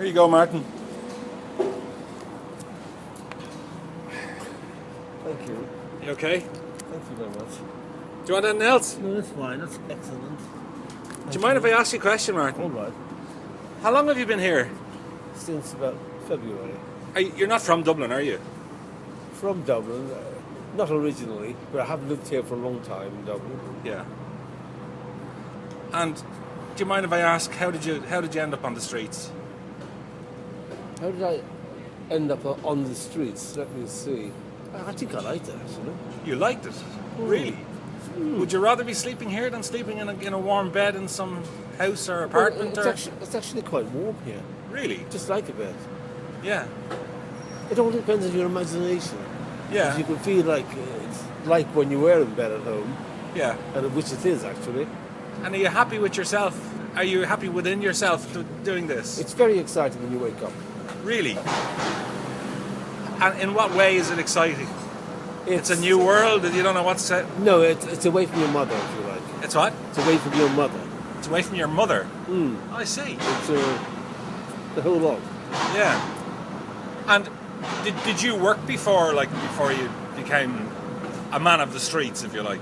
Here you go, Martin. Thank you. You okay? Thank you very much. Do you want anything else? No, that's fine. That's excellent. Do you mind if I ask you a question, Martin? All right. How long have you been here? Since about February. You're not from Dublin, are you? From Dublin. Not originally, but I have lived here for a long time in Dublin. Yeah. And do you mind if I ask, how did you end up on the streets? How did I end up on the streets? Let me see. I think I liked it, actually. You liked it? Really? Would you rather be sleeping here than sleeping in a warm bed in some house or apartment? Well, it's actually quite warm here. Really? Just like a bed. Yeah. It all depends on your imagination. Yeah. You can feel like it's like when you were in bed at home. Yeah. And which it is, actually. And are you happy with yourself? Are you happy within yourself doing this? It's very exciting when you wake up. Really? And in what way is it exciting? It's a new world and you don't know what's set. No, it's away from your mother, if you like. It's what? It's away from your mother. It's away from your mother? Mm. I see. It's the whole lot. Yeah. And did you work before you became a man of the streets, if you like?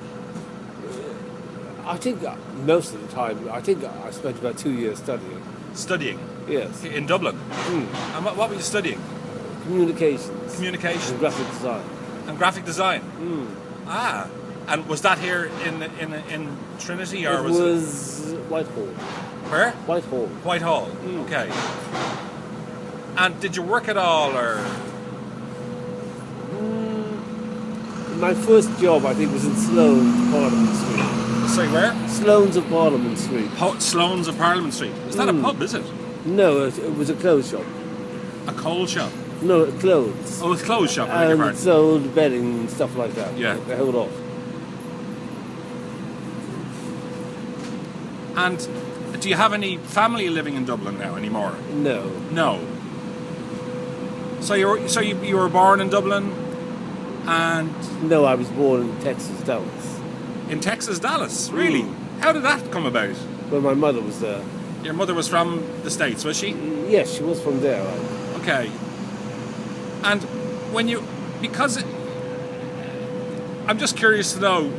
I think most of the time, I spent about 2 years studying. Studying? Yes. In Dublin? Mm. And what were you studying? Communications. Communications. And graphic design. And graphic design? Mm. Ah. And was that here in Trinity or it was Whitehall. Where? Whitehall. Whitehall. Mm. Okay. And did you work at all, or? My first job, I think, was in Sloane's Parliament Street. Sorry, where? Sloane's of Parliament Street. Sloane's of Parliament Street. Is that a pub, is it? No, it was a clothes shop. A coal shop? No, clothes. Oh, a clothes shop, I beg your And pardon. it sold bedding and stuff like that. Yeah. The whole lot. And do you have any family living in Dublin now anymore? No. No. So you were born in Dublin, and No, I was born in Texas, Dallas. in Texas, Dallas. Really? How did that come about? Where my mother was there. Your mother was from the States, was she? Yes, she was from there. Right? Okay. And I'm just curious to know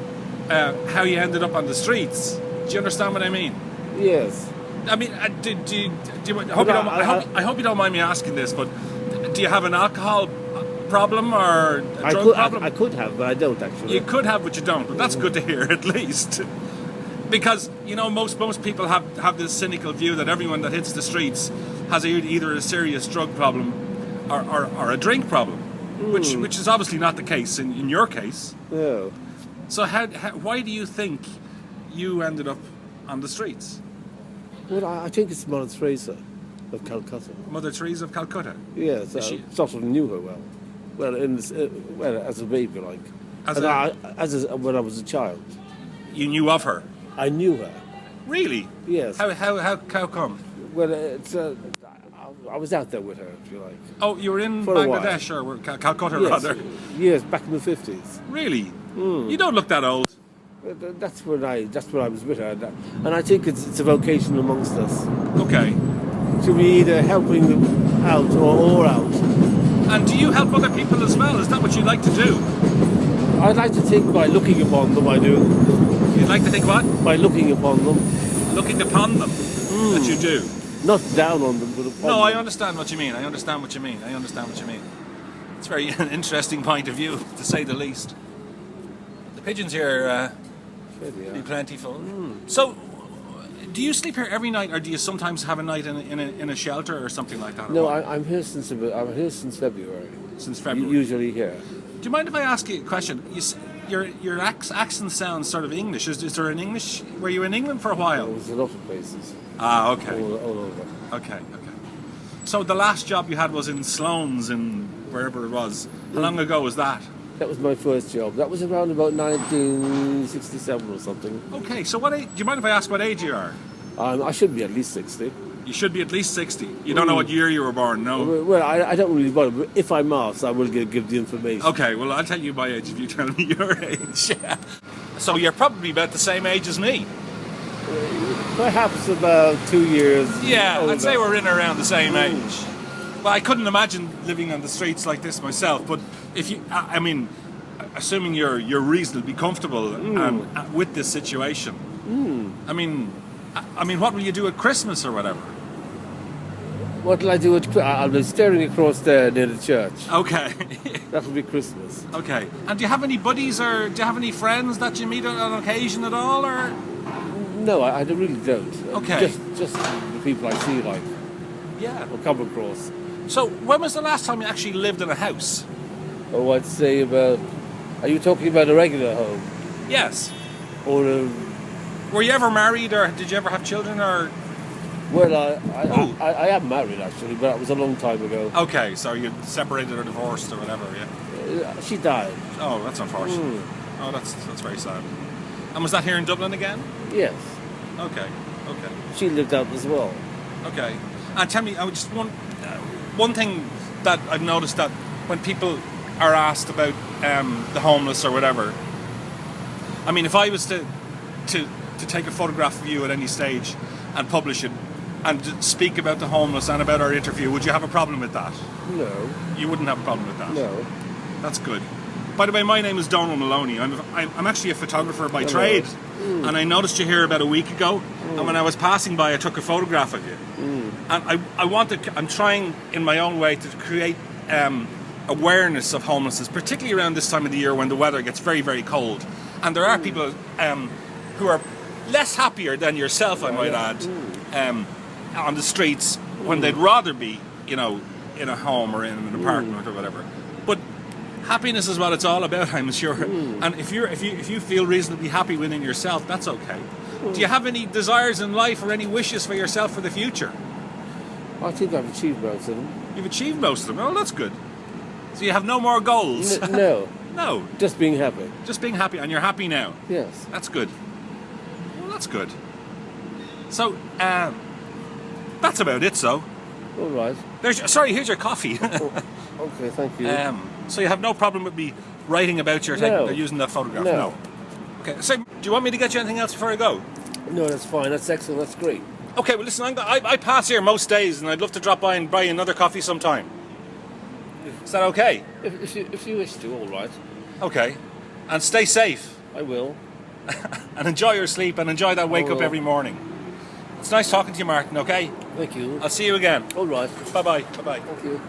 how you ended up on the streets. Do you understand what I mean? Yes. I mean, I hope you don't mind me asking this, but do you have an alcohol problem or a drug problem? I could have, but I don't actually. You could have, but you don't. But that's good to hear, at least. Because, most people have this cynical view that everyone that hits the streets has either a serious drug problem or a drink problem, which is obviously not the case in your case. No. So why do you think you ended up on the streets? Well, I think it's Mother Teresa of Calcutta. Mother Teresa of Calcutta? Yes, I sort of knew her well. Well, as a baby, like. When I was a child. You knew of her? I knew her. Really? Yes. How come? Well, I was out there with her, if you like. Oh, you were in For Bangladesh or Calcutta, rather? Yes, back in the 50s. Really? You don't look that old. That's when I was with her, and I think it's a vocation amongst us. Okay. To be either helping them out or out. And do you help other people as well? Is that what you like to do? I'd like to think by looking upon them, I do. You'd like to think what? By looking upon them. Looking upon them, that you do. Not down on them, but upon them. No, I understand what you mean. It's a very interesting point of view, to say the least. The pigeons here be plentiful. So, do you sleep here every night, or do you sometimes have a night in a shelter or something like that? No, I'm here since February. Since February. Usually here. Do you mind if I ask you a question? Your accent sounds sort of English. Is there an English? Were you in England for a while? There was a lot of places. Ah, okay. All over. Okay. So the last job you had was in Sloane's in wherever it was. How long ago was that? That was my first job. That was around about 1967 or something. Okay, so what age, do you mind if I ask what age you are? I should be at least 60. You should be at least 60. You don't know what year you were born, no? Well, I don't really bother, but if I'm asked, I will give the information. Okay, well, I'll tell you my age if you tell me your age. So you're probably about the same age as me. Perhaps about 2 years. Yeah, older. I'd say we're in around the same age. Well, I couldn't imagine living on the streets like this myself. But if you, I mean, assuming you're reasonably comfortable with this situation, I mean, what will you do at Christmas or whatever? What will I do? I'll be staring across there near the church. Okay. That'll be Christmas. Okay. And do you have any buddies or do you have any friends that you meet on occasion at all, or? No, I really don't. Okay. Just the people I see, like, Yeah. or come across. So when was the last time you actually lived in a house? Oh, I'd say about... Are you talking about a regular home? Yes. Or a... Were you ever married, or did you ever have children, or? Well, I am married, actually, but it was a long time ago. Okay, so you separated or divorced or whatever, yeah. She died. Oh, that's unfortunate. Oh, that's very sad. And was that here in Dublin again? Yes. Okay. She lived out as well. Okay. And tell me, just one thing that I've noticed, that when people are asked about the homeless or whatever, I mean, if I was to take a photograph of you at any stage and publish it and speak about the homeless and about our interview, would you have a problem with that? No. You wouldn't have a problem with that? No. That's good. By the way, my name is Donal Moloney. I'm actually a photographer by trade, and I noticed you here about a week ago. And when I was passing by, I took a photograph of you. And I'm trying in my own way to create awareness of homelessness, particularly around this time of the year when the weather gets very, very cold. And there are people who are less happier than yourself, I might add, on the streets when they'd rather be, in a home or in an apartment or whatever. But happiness is what it's all about, I'm sure. And if you feel reasonably happy within yourself, that's okay. Do you have any desires in life or any wishes for yourself for the future? I think I've achieved most of them. You've achieved most of them. Oh, that's good. So you have no more goals? No. No. Just being happy. Just being happy, and you're happy now? Yes. That's good. Well, that's good. So, that's about it, so. All right. Here's your coffee. Okay, thank you. So you have no problem with me writing about your using that photograph? No. Okay, so do you want me to get you anything else before I go? No, that's fine. That's excellent. That's great. Okay, well listen, I pass here most days and I'd love to drop by and buy you another coffee sometime. Is that okay? If you wish to, all right. Okay. And stay safe. I will. And enjoy your sleep and enjoy that wake up every morning. It's nice talking to you, Martin, okay? Thank you. I'll see you again. All right. Bye-bye. Bye-bye. Thank you.